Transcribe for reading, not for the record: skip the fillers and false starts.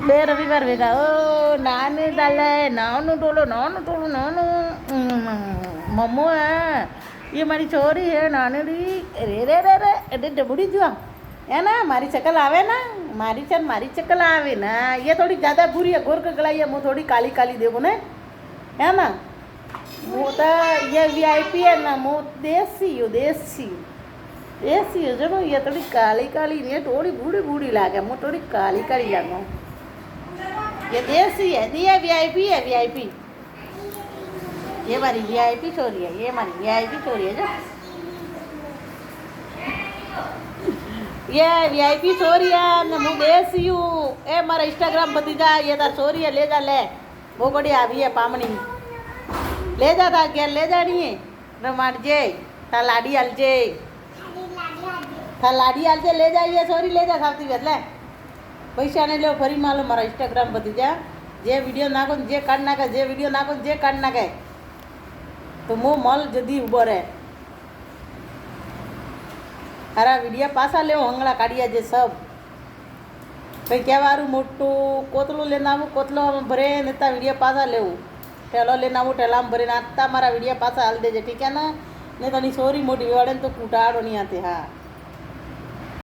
બે રવિવાર ભેગા ઓ નાની દાલે નાનું ટોળું મમ્મો હે એ મારી છોરી હે નાની રે રે રે રે એટલે ડબડી જો है ना मारी शक्ल आवे ना मारी शक्ल आवे ना ये थोड़ी ज़्यादा बुरी है गोर कगलाई है मुँह थोड़ी काली काली देखो ने है ना मुँह तो ये वीआईपी है ना मुँह देसी हो जो ये थोड़ी काली काली ये थोड़ी बूढ़ी बूढ़ी लागे मुँह थोड़ी काली काली लागो ये देसी है ये वीआईपी है वीआईपी ये मारी वीआईपी छोरी है ये मारी वीआईपी छोरी है जो ये वीआईपी छोरी है ने मुँह देसी हूँ ए मारा इंस्टाग्राम भतीजा ये तार छोरी है ले जा ले वो बड़ी आवी है पामनी ले जा था क्या ले जानी है रमाट जे था लाडी आलजे ले जाइए सॉरी ले जा खाती बदले पैसा नहीं लो फरी मालो मारा इंस्टाग्राम भतीजा जे वीडियो नाखो जे काट नाखे जे वीडियो नाखो जे काट नाखे तो मो मल जदी उभो रहे हारा वीडियो पासा ले हंगला काढ़िया जे सब कई कहेवारू मोटू कोतलो लेने आवू कोतलो भरे नेता वीडियो पासा लेवू ठेलो लेने आवू ठेला भरे आता मारा वीडियो पासा हाल देजे ठीक है ना नहीं तो नहीं सोरी मोटी वाड़े तो कूटाड़ो नहीं आते हाँ